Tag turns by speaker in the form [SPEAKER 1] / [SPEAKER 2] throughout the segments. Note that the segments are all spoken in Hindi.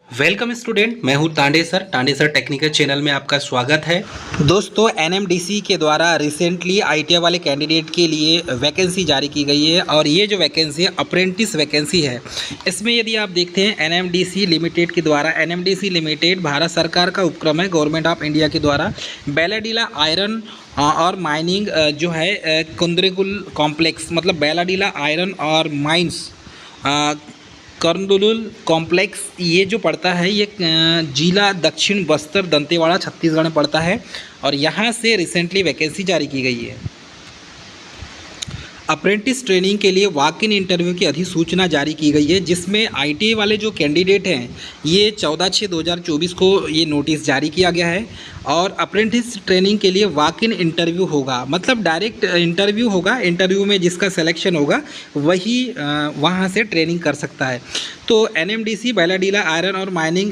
[SPEAKER 1] वेलकम स्टूडेंट, मैं हूं तांडे सर टेक्निकल चैनल में आपका स्वागत है। दोस्तों, एनएमडीसी के द्वारा रिसेंटली आईटीआई वाले कैंडिडेट के लिए वैकेंसी जारी की गई है और ये जो वैकेंसी है अप्रेंटिस वैकेंसी है। इसमें यदि आप देखते हैं एनएमडीसी लिमिटेड के द्वारा, एनएमडीसी लिमिटेड भारत सरकार का उपक्रम है, गवर्नमेंट ऑफ इंडिया के द्वारा बेलाडीला आयरन और माइनिंग जो है कुंद्रेकुल कॉम्प्लेक्स, मतलब बेलाडीला आयरन और माइंस कर्नूल कॉम्प्लेक्स, ये जो पड़ता है ये जिला दक्षिण बस्तर दंतेवाड़ा छत्तीसगढ़ में पड़ता है और यहाँ से रिसेंटली वैकेंसी जारी की गई है। अप्रेंटिस ट्रेनिंग के लिए वॉक इन इंटरव्यू की अधिसूचना जारी की गई है, जिसमें आईटीआई वाले जो कैंडिडेट हैं ये 14/6/2024 को ये नोटिस जारी किया गया है और अप्रेंटिस ट्रेनिंग के लिए वॉक इन इंटरव्यू होगा, मतलब डायरेक्ट इंटरव्यू होगा। इंटरव्यू में जिसका सिलेक्शन होगा वही वहाँ से ट्रेनिंग कर सकता है। तो एनएमडीसी बेलाडीला आयरन और mining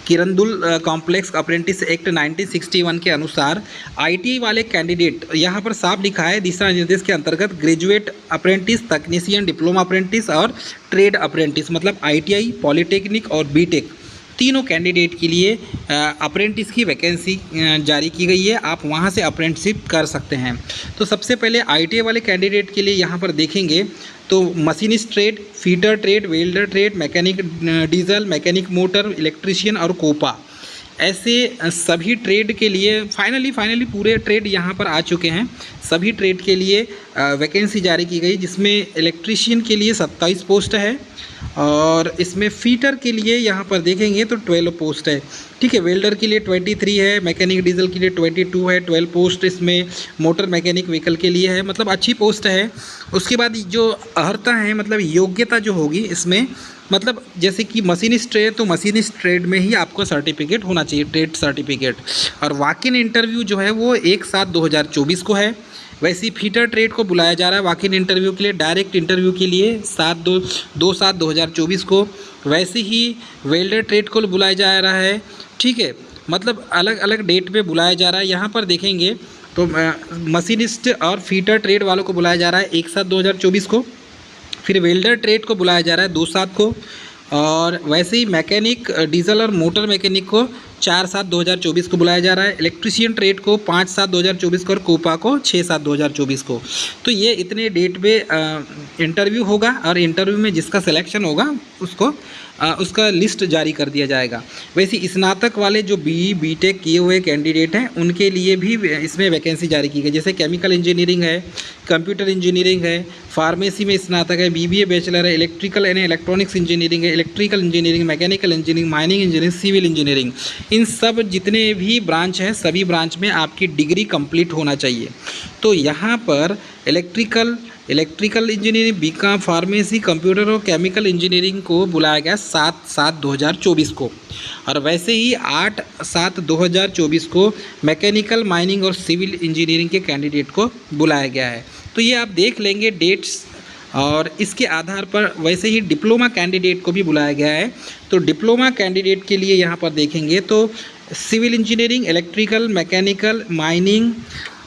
[SPEAKER 1] Kirandul complex apprentice act 1961 के अनुसार आईटीआई वाले कैंडिडेट, यहाँ पर साफ लिखा है दिशा निर्देश के अंतर्गत ग्रेजुएट अप्रेंटिस, तकनीशियन, डिप्लोमा अप्रेंटिस और ट्रेड अप्रेंटिस, मतलब आईटीआई, पॉलिटेक्निक और बीटेक तीनों कैंडिडेट के लिए अप्रेंटिस की वैकेंसी जारी की गई है। आप वहां से अप्रेंटिसशिप कर सकते हैं। तो सबसे पहले आईटीआई वाले कैंडिडेट के लिए यहाँ पर देखेंगे तो machinist trade, fitter trade, welder trade, mechanic diesel, mechanic motor, electrician और कोपा, ऐसे सभी ट्रेड के लिए फाइनली पूरे ट्रेड यहाँ पर आ चुके हैं। सभी ट्रेड के लिए वैकेंसी जारी की गई, जिसमें इलेक्ट्रीशियन के लिए 27 पोस्ट है और इसमें फीटर के लिए यहाँ पर देखेंगे तो 12 पोस्ट है। ठीक है, वेल्डर के लिए 23 है, मैकेनिक डीजल के लिए 22 है, 12 पोस्ट इसमें मोटर मैकेनिक व्हीकल के लिए है, मतलब अच्छी पोस्ट है। उसके बाद जो अर्हता है, मतलब योग्यता जो होगी इसमें, मतलब जैसे कि मशीनिस्ट ट्रेड, तो मशीनिस्ट ट्रेड में ही आपको सर्टिफिकेट होना चाहिए, ट्रेड सर्टिफिकेट। और वॉक इन इंटरव्यू जो है वो 1/7/2024 को है। वैसे ही फीटर ट्रेड को बुलाया जा रहा है वॉक इन इंटरव्यू के लिए, डायरेक्ट इंटरव्यू के लिए 2/7/2024 को। वैसे ही वेल्डर ट्रेड को बुलाया जा रहा है। ठीक है, मतलब अलग अलग डेट पे बुलाया जा रहा है। यहाँ पर देखेंगे तो मशीनिस्ट और फीटर ट्रेड वालों को बुलाया जा रहा है 1/7/2024 को। फिर वेल्डर ट्रेड को बुलाया जा रहा है 2/7 को और वैसे ही मैकेनिक डीजल और मोटर मैकेनिक को 4/7/2024 को बुलाया जा रहा है। इलेक्ट्रीशियन ट्रेड को 5/7/2024 को और कोपा को 6/7/2024 को। तो ये इतने डेट पे इंटरव्यू होगा और इंटरव्यू में जिसका सिलेक्शन होगा उसको उसका लिस्ट जारी कर दिया जाएगा। वैसे स्नातक वाले जो बीटेक किए हुए कैंडिडेट हैं उनके लिए भी इसमें वैकेंसी जारी की गई, जैसे केमिकल इंजीनियरिंग है, कंप्यूटर इंजीनियरिंग है, फार्मेसी में स्नातक है, बीबीए बैचलर है, इलेक्ट्रिकल एंड इलेक्ट्रॉनिक्स इंजीनियरिंग है, electrical engineering, mechanical engineering, mining engineering, civil engineering, इन सब जितने भी ब्रांच हैं सभी ब्रांच में आपकी डिग्री कंप्लीट होना चाहिए। तो यहाँ पर electrical engineering, B Com, pharmacy, computer और केमिकल इंजीनियरिंग को बुलाया गया 7/7/2024 को और वैसे ही 8/7/2024 को मैकेनिकल, माइनिंग और सिविल इंजीनियरिंग के कैंडिडेट को बुलाया गया है। तो ये आप देख लेंगे डेट्स और इसके आधार पर वैसे ही डिप्लोमा कैंडिडेट को भी बुलाया गया है। तो डिप्लोमा कैंडिडेट के लिए यहाँ पर देखेंगे तो civil engineering, electrical, mechanical, mining,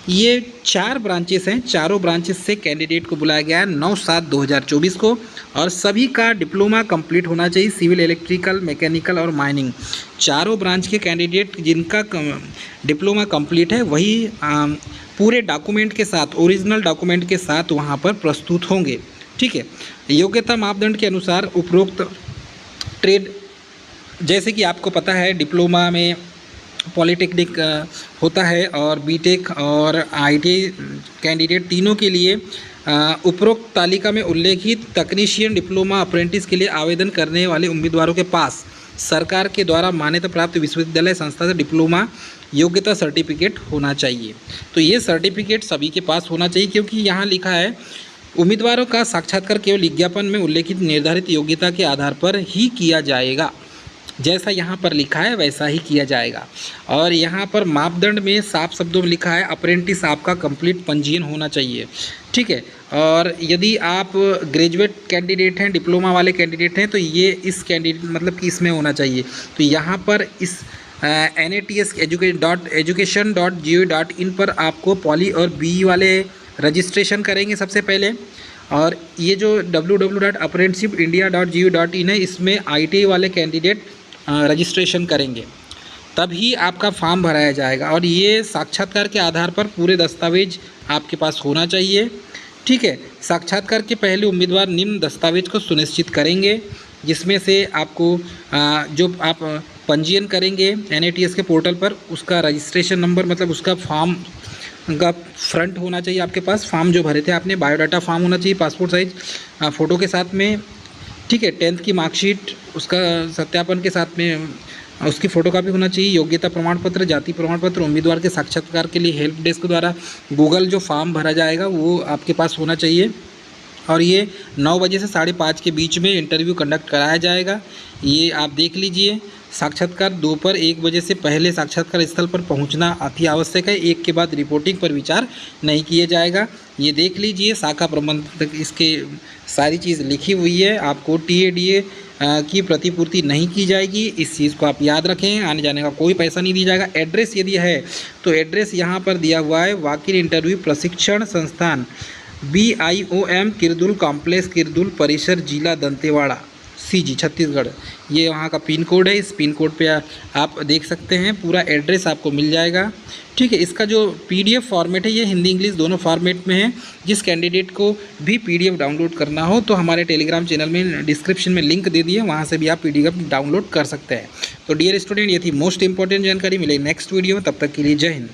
[SPEAKER 1] ये 4 ब्रांचेस हैं। चारों ब्रांचेस से कैंडिडेट को बुलाया गया है 9/7/2024 को और सभी का डिप्लोमा कंप्लीट होना चाहिए। सिविल, इलेक्ट्रिकल, मैकेनिकल और माइनिंग चारों ब्रांच के कैंडिडेट जिनका डिप्लोमा कंप्लीट है वही पूरे डॉक्यूमेंट के साथ, ओरिजिनल डॉक्यूमेंट के साथ वहाँ पर प्रस्तुत होंगे। ठीक है, योग्यता मापदंड के अनुसार उपरोक्त ट्रेड, जैसे कि आपको पता है डिप्लोमा में पॉलिटेक्निक होता है और बीटेक और आईटीआई कैंडिडेट तीनों के लिए उपरोक्त तालिका में उल्लेखित तकनीशियन डिप्लोमा अप्रेंटिस के लिए आवेदन करने वाले उम्मीदवारों के पास सरकार के द्वारा मान्यता प्राप्त विश्वविद्यालय संस्था से डिप्लोमा योग्यता सर्टिफिकेट होना चाहिए। तो ये सर्टिफिकेट सभी के पास होना चाहिए, क्योंकि यहाँ लिखा है उम्मीदवारों का साक्षात्कार केवल विज्ञापन में उल्लेखित निर्धारित योग्यता के आधार पर ही किया जाएगा। जैसा यहाँ पर लिखा है वैसा ही किया जाएगा। और यहाँ पर मापदंड में साफ शब्दों में लिखा है अप्रेंटिस आपका कंप्लीट पंजीयन होना चाहिए। ठीक है, और यदि आप ग्रेजुएट कैंडिडेट हैं, डिप्लोमा वाले कैंडिडेट हैं, तो ये इस कैंडिडेट मतलब कि इसमें होना चाहिए। तो यहाँ पर इस NATS.education.gov.in पर आपको पॉली और बी वाले रजिस्ट्रेशन करेंगे सबसे पहले, और ये जो www.apprenticeshipindia.gov.in है इसमें ITI वाले कैंडिडेट रजिस्ट्रेशन करेंगे, तभी आपका फॉर्म भराया जाएगा। और ये साक्षात्कार के आधार पर पूरे दस्तावेज आपके पास होना चाहिए, ठीक है। साक्षात्कार के पहले उम्मीदवार निम्न दस्तावेज को सुनिश्चित करेंगे, जिसमें से आपको जो आप पंजीयन करेंगे NATS के पोर्टल पर, उसका रजिस्ट्रेशन नंबर मतलब उसका फॉर्म का फ्रंट होना चाहिए आपके पास, फॉर्म जो भरे थे आपने, बायोडाटा फॉर्म होना चाहिए पासपोर्ट साइज फ़ोटो के साथ में, ठीक है। 10th की मार्कशीट उसका सत्यापन के साथ में उसकी फ़ोटोकॉपी होना चाहिए, योग्यता प्रमाण पत्र, जाति प्रमाण पत्र, उम्मीदवार के साक्षात्कार के लिए हेल्प डेस्क द्वारा गूगल जो फॉर्म भरा जाएगा वो आपके पास होना चाहिए। और ये 9 बजे से 5:30 के बीच में इंटरव्यू कंडक्ट कराया जाएगा, ये आप देख लीजिए। साक्षात्कार दोपहर 1 बजे से पहले साक्षात्कार स्थल पर पहुंचना अति आवश्यक है, 1 के बाद रिपोर्टिंग पर विचार नहीं किया जाएगा, ये देख लीजिए। शाखा प्रबंधक इसके सारी चीज़ लिखी हुई है। आपको TADA की प्रतिपूर्ति नहीं की जाएगी, इस चीज़ को आप याद रखें। आने जाने का कोई पैसा नहीं दिया जाएगा। एड्रेस यदि है तो एड्रेस यहाँ पर दिया हुआ है, वाकिर इंटरव्यू प्रशिक्षण संस्थान BIOM किरदुल कॉम्प्लेक्स, किरदुल परिसर, जिला दंतेवाड़ा, CG छत्तीसगढ़। ये वहाँ का पिन कोड है, इस पिन कोड पे आप देख सकते हैं, पूरा एड्रेस आपको मिल जाएगा, ठीक है। इसका जो PDF फॉर्मेट है ये हिंदी इंग्लिश दोनों फॉर्मेट में है। जिस कैंडिडेट को भी PDF डाउनलोड करना हो तो हमारे टेलीग्राम चैनल में डिस्क्रिप्शन में लिंक दे दिए, वहाँ से भी आप PDF डाउनलोड कर सकते हैं। तो डियर स्टूडेंट, ये थी मोस्ट इंपॉर्टेंट जानकारी। मिले नेक्स्ट वीडियो में, तब तक के लिए जय हिंद।